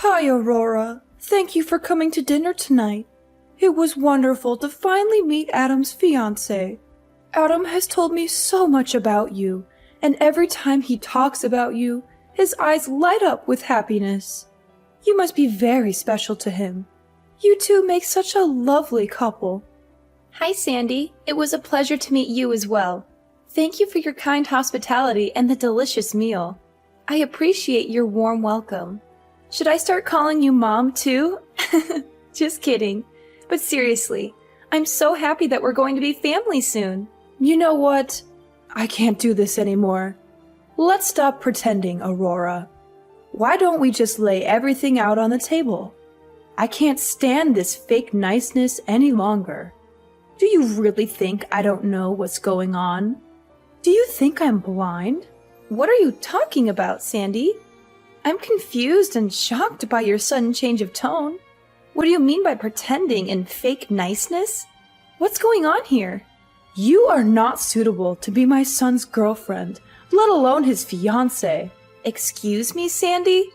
Hi, Aurora. Thank you for coming to dinner tonight. It was wonderful to finally meet Adam's fiancé. Adam has told me so much about you, and every time he talks about you, his eyes light up with happiness. You must be very special to him. You two make such a lovely couple. Hi, Sandy. It was a pleasure to meet you as well. Thank you for your kind hospitality and the delicious meal. I appreciate your warm welcome. Should I start calling you Mom, too? Just kidding. But seriously, I'm so happy that we're going to be family soon. You know what? I can't do this anymore. Let's stop pretending, Aurora. Why don't we just lay everything out on the table? I can't stand this fake niceness any longer. Do you really think I don't know what's going on? Do you think I'm blind? What are you talking about, Sandy? I'm confused and shocked by your sudden change of tone. What do you mean by pretending and fake niceness? What's going on here? You are not suitable to be my son's girlfriend, let alone his fiancé. Excuse me, Sandy?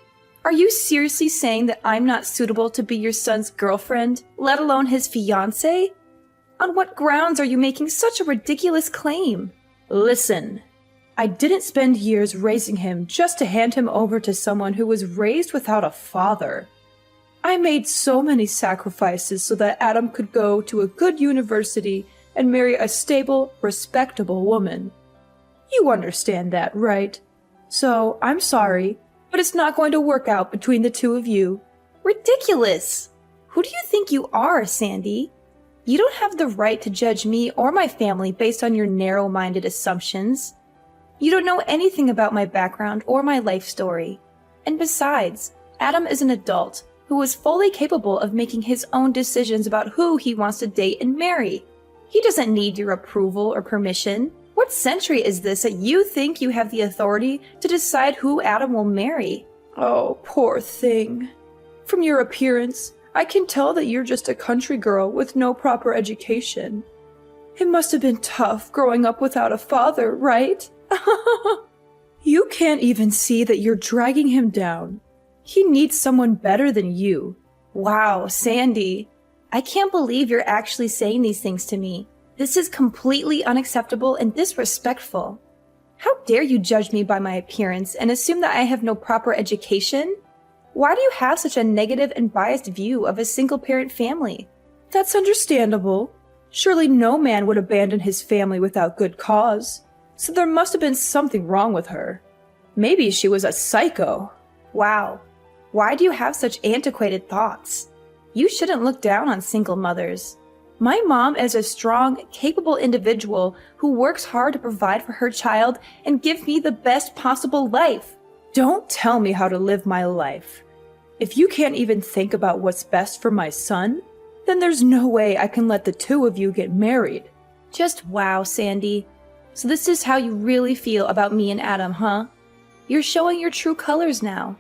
Are you seriously saying that I'm not suitable to be your son's girlfriend, let alone his fiancé? On what grounds are you making such a ridiculous claim? Listen, I didn't spend years raising him just to hand him over to someone who was raised without a father. I made so many sacrifices so that Adam could go to a good university and marry a stable, respectable woman. You understand that, right? So, I'm sorry, but it's not going to work out between the two of you. Ridiculous! Who do you think you are, Sandy? You don't have the right to judge me or my family based on your narrow-minded assumptions. You don't know anything about my background or my life story. And besides, Adam is an adult who is fully capable of making his own decisions about who he wants to date and marry. He doesn't need your approval or permission. What century is this that you think you have the authority to decide who Adam will marry? Oh, poor thing. From your appearance, I can tell that you're just a country girl with no proper education. It must have been tough growing up without a father, right? You can't even see that you're dragging him down. He needs someone better than you. Wow, Sandy. I can't believe you're actually saying these things to me. This is completely unacceptable and disrespectful. How dare you judge me by my appearance and assume that I have no proper education? Why do you have such a negative and biased view of a single-parent family? That's understandable. Surely no man would abandon his family without good cause. So there must have been something wrong with her. Maybe she was a psycho. Wow. Why do you have such antiquated thoughts? You shouldn't look down on single mothers. My mom is a strong, capable individual who works hard to provide for her child and give me the best possible life. Don't tell me how to live my life. If you can't even think about what's best for my son, then there's no way I can let the two of you get married. Just wow, Sandy. So this is how you really feel about me and Adam, huh? You're showing your true colors now.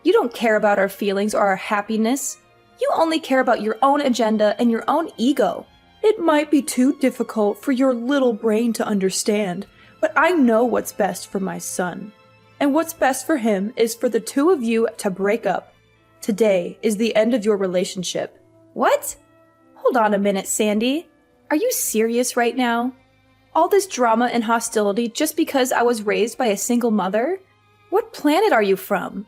You don't care about our feelings or our happiness. You only care about your own agenda and your own ego. It might be too difficult for your little brain to understand, but I know what's best for my son. And what's best for him is for the two of you to break up. Today is the end of your relationship. What? Hold on a minute, Sandy. Are you serious right now? All this drama and hostility just because I was raised by a single mother? What planet are you from?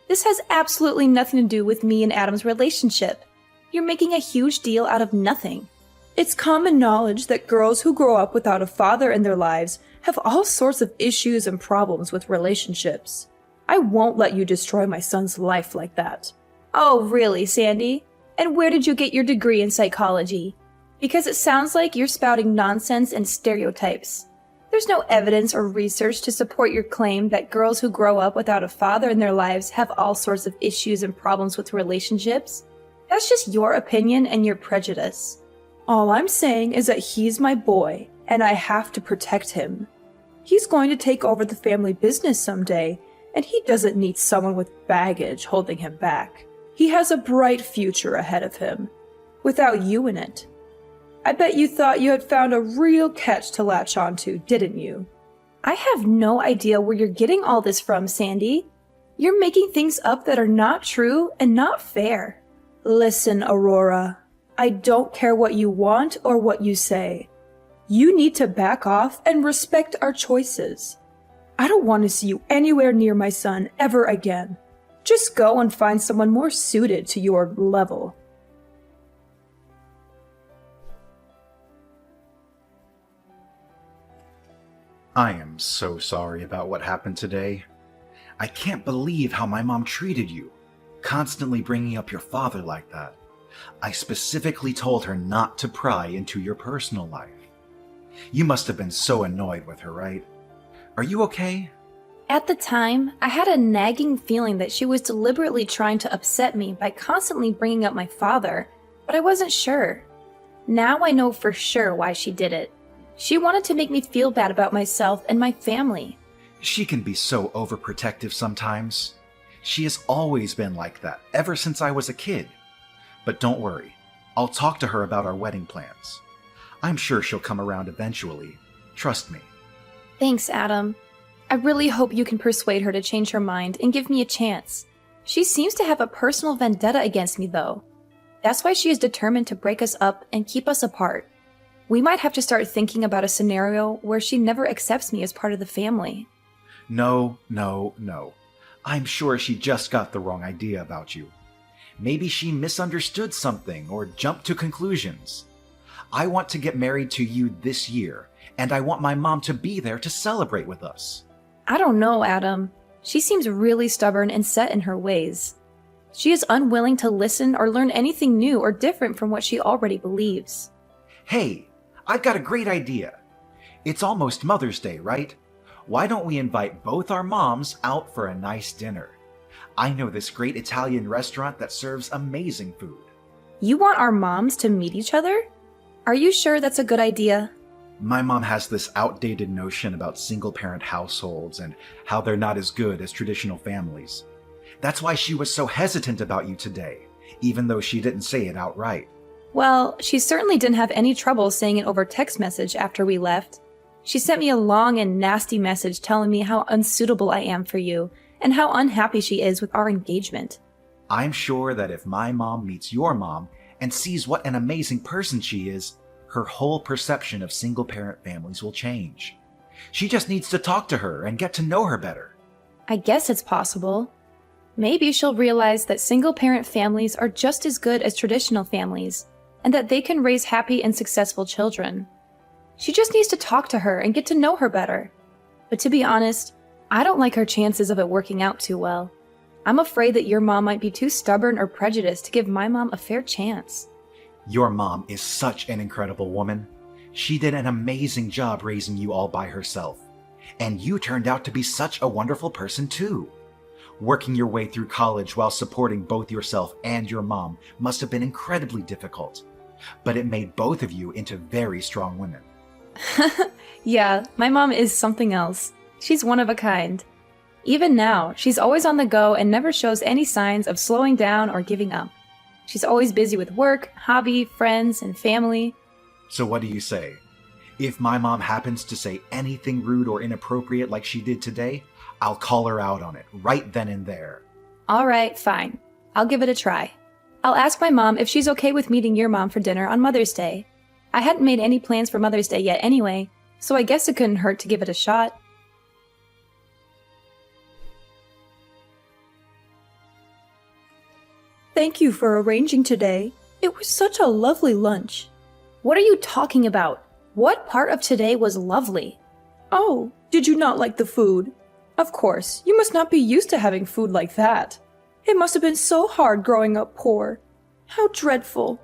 This has absolutely nothing to do with me and Adam's relationship. You're making a huge deal out of nothing. It's common knowledge that girls who grow up without a father in their lives have all sorts of issues and problems with relationships. I won't let you destroy my son's life like that. Oh, really, Sandy? And where did you get your degree in psychology? Because it sounds like you're spouting nonsense and stereotypes. There's no evidence or research to support your claim that girls who grow up without a father in their lives have all sorts of issues and problems with relationships. That's just your opinion and your prejudice. All I'm saying is that he's my boy, and I have to protect him. He's going to take over the family business someday, and he doesn't need someone with baggage holding him back. He has a bright future ahead of him, without you in it. I bet you thought you had found a real catch to latch onto, didn't you? I have no idea where you're getting all this from, Sandy. You're making things up that are not true and not fair. Listen, Aurora, I don't care what you want or what you say. You need to back off and respect our choices. I don't want to see you anywhere near my son ever again. Just go and find someone more suited to your level. I am so sorry about what happened today. I can't believe how my mom treated you, constantly bringing up your father like that. I specifically told her not to pry into your personal life. You must have been so annoyed with her, right? Are you okay? At the time, I had a nagging feeling that she was deliberately trying to upset me by constantly bringing up my father, but I wasn't sure. Now I know for sure why she did it. She wanted to make me feel bad about myself and my family. She can be so overprotective sometimes. She has always been like that, ever since I was a kid. But don't worry, I'll talk to her about our wedding plans. I'm sure she'll come around eventually. Trust me. Thanks, Adam. I really hope you can persuade her to change her mind and give me a chance. She seems to have a personal vendetta against me, though. That's why she is determined to break us up and keep us apart. We might have to start thinking about a scenario where she never accepts me as part of the family. No. I'm sure she just got the wrong idea about you. Maybe she misunderstood something or jumped to conclusions. I want to get married to you this year, and I want my mom to be there to celebrate with us. I don't know, Adam. She seems really stubborn and set in her ways. She is unwilling to listen or learn anything new or different from what she already believes. Hey, I've got a great idea. It's almost Mother's Day, right? Why don't we invite both our moms out for a nice dinner? I know this great Italian restaurant that serves amazing food. You want our moms to meet each other? Are you sure that's a good idea? My mom has this outdated notion about single-parent households and how they're not as good as traditional families. That's why she was so hesitant about you today, even though she didn't say it outright. Well, she certainly didn't have any trouble saying it over text message after we left. She sent me a long and nasty message telling me how unsuitable I am for you and how unhappy she is with our engagement. I'm sure that if my mom meets your mom and sees what an amazing person she is, her whole perception of single-parent families will change. She just needs to talk to her and get to know her better. I guess it's possible. Maybe she'll realize that single-parent families are just as good as traditional families, and that they can raise happy and successful children. She just needs to talk to her and get to know her better. But to be honest, I don't like her chances of it working out too well. I'm afraid that your mom might be too stubborn or prejudiced to give my mom a fair chance. Your mom is such an incredible woman. She did an amazing job raising you all by herself. And you turned out to be such a wonderful person too. Working your way through college while supporting both yourself and your mom must have been incredibly difficult. But it made both of you into very strong women. Yeah, my mom is something else. She's one of a kind. Even now, she's always on the go and never shows any signs of slowing down or giving up. She's always busy with work, hobby, friends, and family. So what do you say? If my mom happens to say anything rude or inappropriate like she did today, I'll call her out on it right then and there. All right, fine. I'll give it a try. I'll ask my mom if she's okay with meeting your mom for dinner on Mother's Day. I hadn't made any plans for Mother's Day yet anyway, so I guess it couldn't hurt to give it a shot. Thank you for arranging today. It was such a lovely lunch. What are you talking about? What part of today was lovely? Oh, did you not like the food? Of course, you must not be used to having food like that. It must have been so hard growing up poor. How dreadful.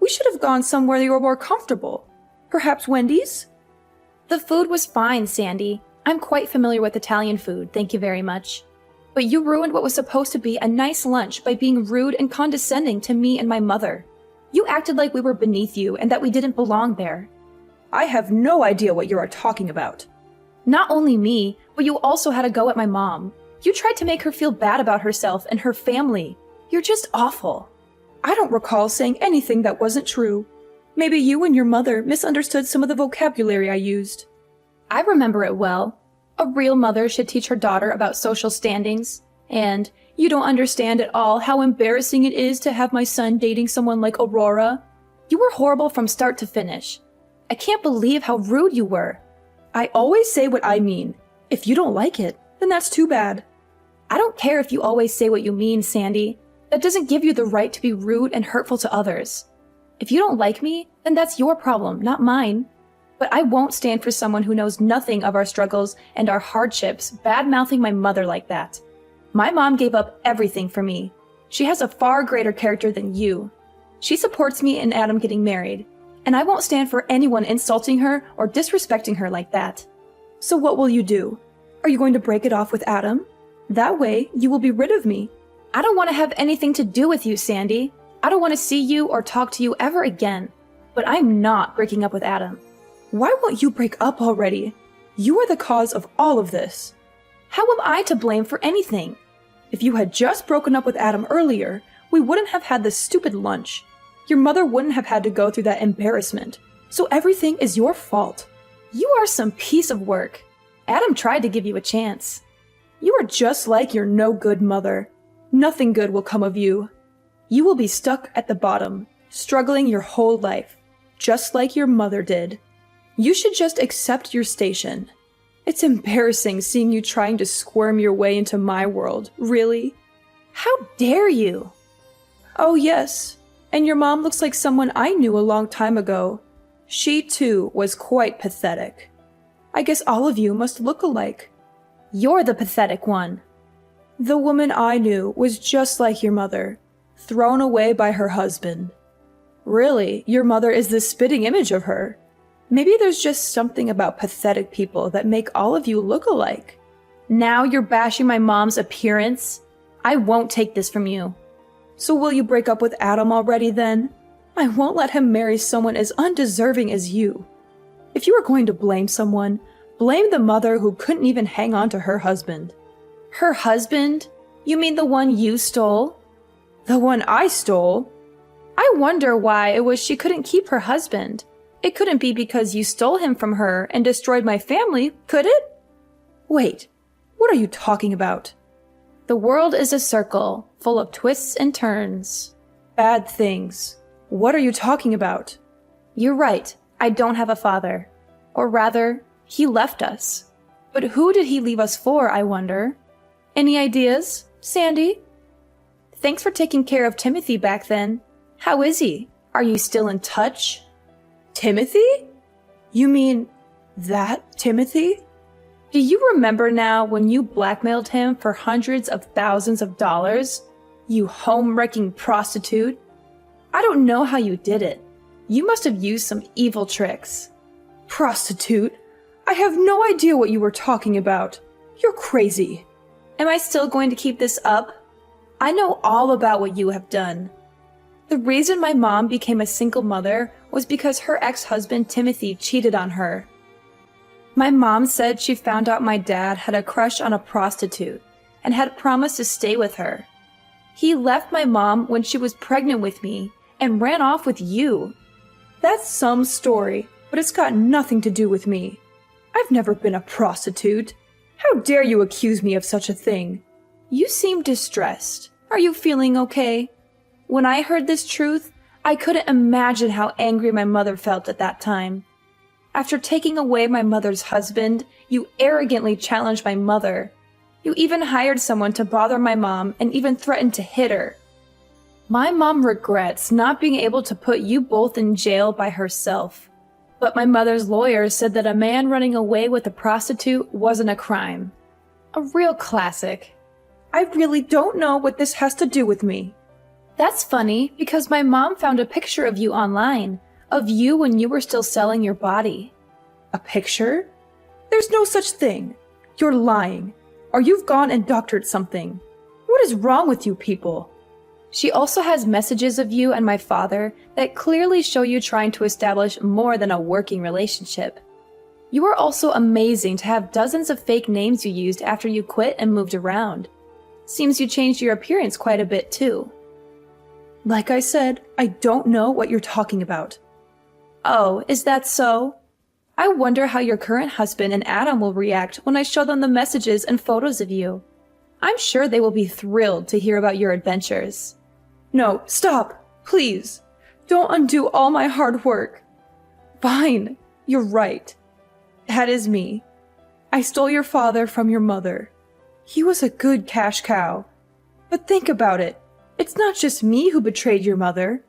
We should have gone somewhere you were more comfortable. Perhaps Wendy's? The food was fine, Sandy. I'm quite familiar with Italian food, thank you very much. But you ruined what was supposed to be a nice lunch by being rude and condescending to me and my mother. You acted like we were beneath you and that we didn't belong there. I have no idea what you are talking about. Not only me, but you also had a go at my mom. You tried to make her feel bad about herself and her family. You're just awful. I don't recall saying anything that wasn't true. Maybe you and your mother misunderstood some of the vocabulary I used. I remember it well. A real mother should teach her daughter about social standings. And you don't understand at all how embarrassing it is to have my son dating someone like Aurora. You were horrible from start to finish. I can't believe how rude you were. I always say what I mean. If you don't like it, then that's too bad. I don't care if you always say what you mean, Sandy. That doesn't give you the right to be rude and hurtful to others. If you don't like me, then that's your problem, not mine. But I won't stand for someone who knows nothing of our struggles and our hardships bad-mouthing my mother like that. My mom gave up everything for me. She has a far greater character than you. She supports me and Adam getting married, and I won't stand for anyone insulting her or disrespecting her like that. So what will you do? Are you going to break it off with Adam? That way, you will be rid of me. I don't want to have anything to do with you, Sandy. I don't want to see you or talk to you ever again. But I'm not breaking up with Adam. Why won't you break up already? You are the cause of all of this. How am I to blame for anything? If you had just broken up with Adam earlier, we wouldn't have had this stupid lunch. Your mother wouldn't have had to go through that embarrassment. So everything is your fault. You are some piece of work. Adam tried to give you a chance. You are just like your no-good mother. Nothing good will come of you. You will be stuck at the bottom, struggling your whole life, just like your mother did. You should just accept your station. It's embarrassing seeing you trying to squirm your way into my world, really? How dare you? Oh yes, and your mom looks like someone I knew a long time ago. She too was quite pathetic. I guess all of you must look alike. You're the pathetic one. The woman I knew was just like your mother, thrown away by her husband. Really, your mother is the spitting image of her. Maybe there's just something about pathetic people that make all of you look alike. Now you're bashing my mom's appearance? I won't take this from you. So will you break up with Adam already then? I won't let him marry someone as undeserving as you. If you are going to blame someone, blame the mother who couldn't even hang on to her husband. Her husband? You mean the one you stole? The one I stole? I wonder why it was she couldn't keep her husband. It couldn't be because you stole him from her and destroyed my family, could it? Wait, what are you talking about? The world is a circle, full of twists and turns. Bad things. What are you talking about? You're right, I don't have a father. Or rather, he left us. But who did he leave us for, I wonder? Any ideas, Sandy? Thanks for taking care of Timothy back then. How is he? Are you still in touch? Timothy? You mean that Timothy? Do you remember now when you blackmailed him for hundreds of thousands of dollars? You home-wrecking prostitute. I don't know how you did it. You must have used some evil tricks. Prostitute? I have no idea what you were talking about. You're crazy. Am I still going to keep this up? I know all about what you have done. The reason my mom became a single mother was because her ex-husband Timothy cheated on her. My mom said she found out my dad had a crush on a prostitute and had promised to stay with her. He left my mom when she was pregnant with me and ran off with you. That's some story, but it's got nothing to do with me. I've never been a prostitute. How dare you accuse me of such a thing? You seem distressed. Are you feeling okay? When I heard this truth, I couldn't imagine how angry my mother felt at that time. After taking away my mother's husband, you arrogantly challenged my mother. You even hired someone to bother my mom and even threatened to hit her. My mom regrets not being able to put you both in jail by herself. But my mother's lawyer said that a man running away with a prostitute wasn't a crime. A real classic. I really don't know what this has to do with me. That's funny, because my mom found a picture of you online, of you when you were still selling your body. A picture? There's no such thing. You're lying. Or you've gone and doctored something. What is wrong with you people? She also has messages of you and my father that clearly show you trying to establish more than a working relationship. You are also amazing to have dozens of fake names you used after you quit and moved around. Seems you changed your appearance quite a bit too. Like I said, I don't know what you're talking about. Oh, is that so? I wonder how your current husband and Adam will react when I show them the messages and photos of you. I'm sure they will be thrilled to hear about your adventures. No, stop! Please! Don't undo all my hard work. Fine, you're right. That is me. I stole your father from your mother. He was a good cash cow. But think about it. It's not just me who betrayed your mother.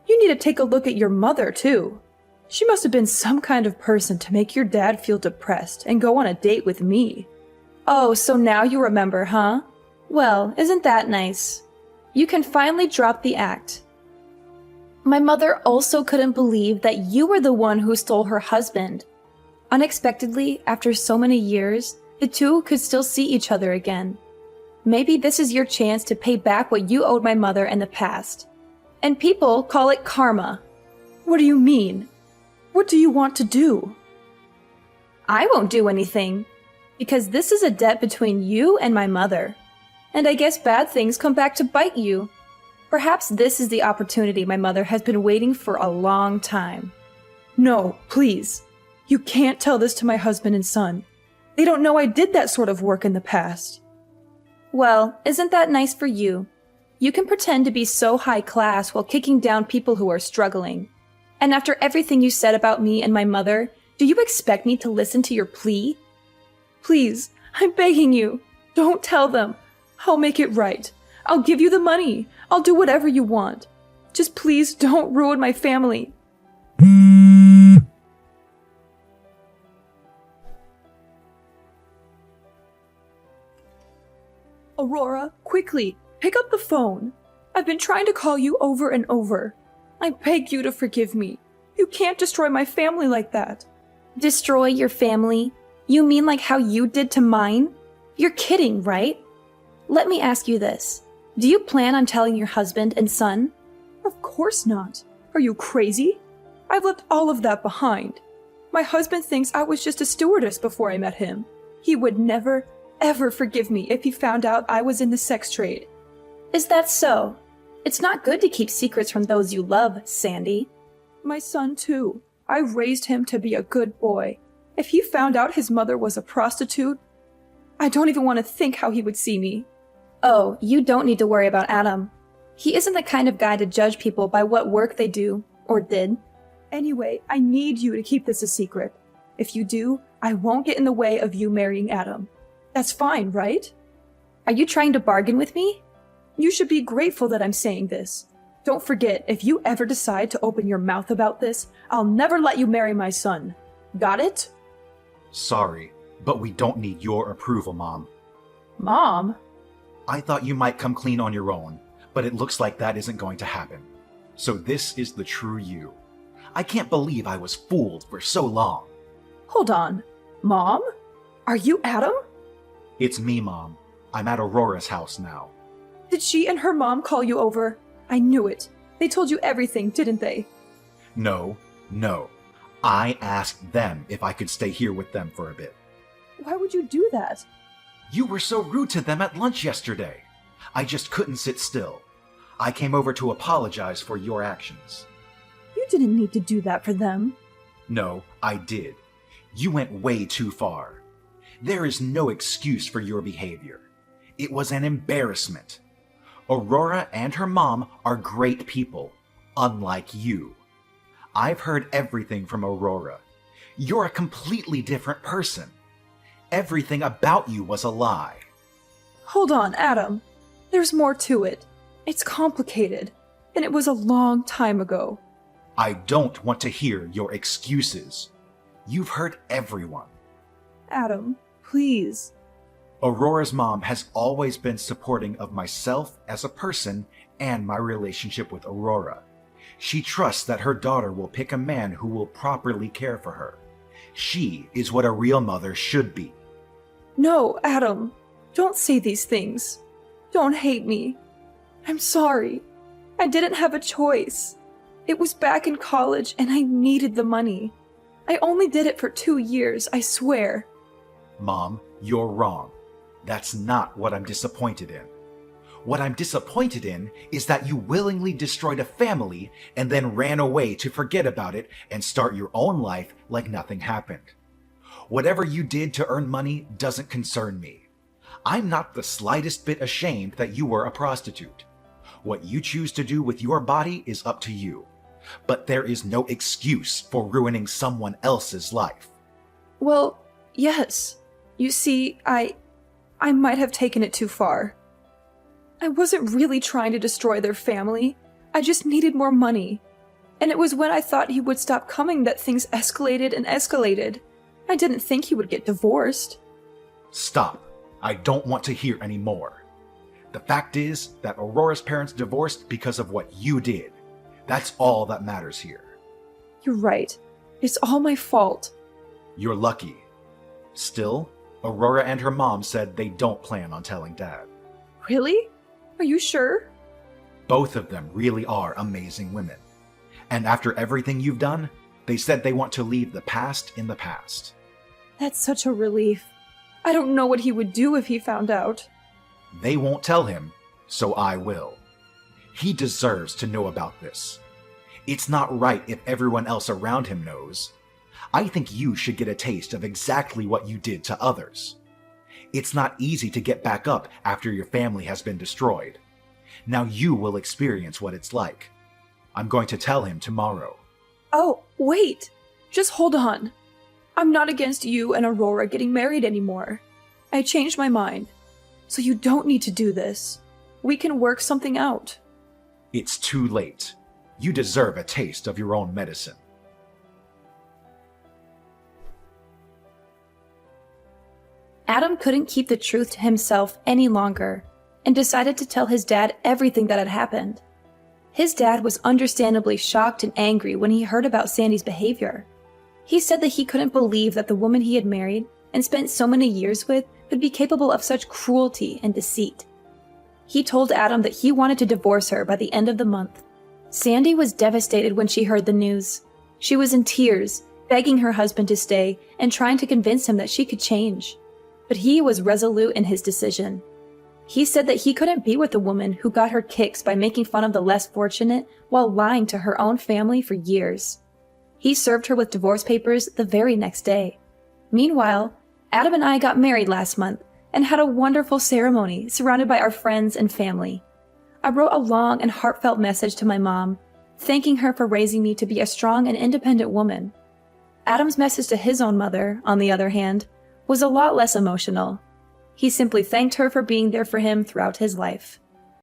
You need to take a look at your mother, too. She must have been some kind of person to make your dad feel depressed and go on a date with me. Oh, so now you remember, huh? Well, isn't that nice? You can finally drop the act. My mother also couldn't believe that you were the one who stole her husband. Unexpectedly, after so many years, the two could still see each other again. Maybe this is your chance to pay back what you owed my mother in the past. And people call it karma. What do you mean? What do you want to do? I won't do anything, because this is a debt between you and my mother. And I guess bad things come back to bite you. Perhaps this is the opportunity my mother has been waiting for a long time. No, please. You can't tell this to my husband and son. They don't know I did that sort of work in the past. Well, isn't that nice for you? You can pretend to be so high class while kicking down people who are struggling. And after everything you said about me and my mother, do you expect me to listen to your plea? Please, I'm begging you. Don't tell them. I'll make it right. I'll give you the money. I'll do whatever you want. Just please don't ruin my family. Aurora, quickly, pick up the phone. I've been trying to call you over and over. I beg you to forgive me. You can't destroy my family like that. Destroy your family? You mean like how you did to mine? You're kidding, right? Let me ask you this. Do you plan on telling your husband and son? Of course not. Are you crazy? I've left all of that behind. My husband thinks I was just a stewardess before I met him. He would never, ever forgive me if he found out I was in the sex trade. Is that so? It's not good to keep secrets from those you love, Sandy. My son, too. I raised him to be a good boy. If he found out his mother was a prostitute, I don't even want to think how he would see me. Oh, you don't need to worry about Adam. He isn't the kind of guy to judge people by what work they do, or did. Anyway, I need you to keep this a secret. If you do, I won't get in the way of you marrying Adam. That's fine, right? Are you trying to bargain with me? You should be grateful that I'm saying this. Don't forget, if you ever decide to open your mouth about this, I'll never let you marry my son. Got it? Sorry, but we don't need your approval, Mom. Mom? I thought you might come clean on your own, but it looks like that isn't going to happen. So this is the true you. I can't believe I was fooled for so long. Hold on. Mom? Are you Adam? It's me, Mom. I'm at Aurora's house now. Did she and her mom call you over? I knew it. They told you everything, didn't they? No. I asked them if I could stay here with them for a bit. Why would you do that? You were so rude to them at lunch yesterday. I just couldn't sit still. I came over to apologize for your actions. You didn't need to do that for them. No, I did. You went way too far. There is no excuse for your behavior. It was an embarrassment. Aurora and her mom are great people, unlike you. I've heard everything from Aurora. You're a completely different person. Everything about you was a lie. Hold on, Adam. There's more to it. It's complicated, and it was a long time ago. I don't want to hear your excuses. You've hurt everyone. Adam, please. Aurora's mom has always been supporting of myself as a person and my relationship with Aurora. She trusts that her daughter will pick a man who will properly care for her. She is what a real mother should be. No, Adam. Don't say these things. Don't hate me. I'm sorry. I didn't have a choice. It was back in college and I needed the money. I only did it for 2 years, I swear. Mom, you're wrong. That's not what I'm disappointed in. What I'm disappointed in is that you willingly destroyed a family and then ran away to forget about it and start your own life like nothing happened. Whatever you did to earn money doesn't concern me. I'm not the slightest bit ashamed that you were a prostitute. What you choose to do with your body is up to you. But there is no excuse for ruining someone else's life. Well, yes. You see, I might have taken it too far. I wasn't really trying to destroy their family. I just needed more money. And it was when I thought he would stop coming that things escalated and escalated. I didn't think he would get divorced. Stop. I don't want to hear any more. The fact is that Aurora's parents divorced because of what you did. That's all that matters here. You're right. It's all my fault. You're lucky. Still, Aurora and her mom said they don't plan on telling Dad. Really? Are you sure? Both of them really are amazing women. And after everything you've done, they said they want to leave the past in the past. That's such a relief. I don't know what he would do if he found out. They won't tell him, so I will. He deserves to know about this. It's not right if everyone else around him knows. I think you should get a taste of exactly what you did to others. It's not easy to get back up after your family has been destroyed. Now you will experience what it's like. I'm going to tell him tomorrow. Oh, wait! Just hold on. I'm not against you and Aurora getting married anymore. I changed my mind. So you don't need to do this. We can work something out. It's too late. You deserve a taste of your own medicine. Adam couldn't keep the truth to himself any longer and decided to tell his dad everything that had happened. His dad was understandably shocked and angry when he heard about Sandy's behavior. He said that he couldn't believe that the woman he had married and spent so many years with could be capable of such cruelty and deceit. He told Adam that he wanted to divorce her by the end of the month. Sandy was devastated when she heard the news. She was in tears, begging her husband to stay and trying to convince him that she could change. But he was resolute in his decision. He said that he couldn't be with a woman who got her kicks by making fun of the less fortunate while lying to her own family for years. He served her with divorce papers the very next day. Meanwhile, Adam and I got married last month and had a wonderful ceremony surrounded by our friends and family. I wrote a long and heartfelt message to my mom, thanking her for raising me to be a strong and independent woman. Adam's message to his own mother, on the other hand, was a lot less emotional. He simply thanked her for being there for him throughout his life.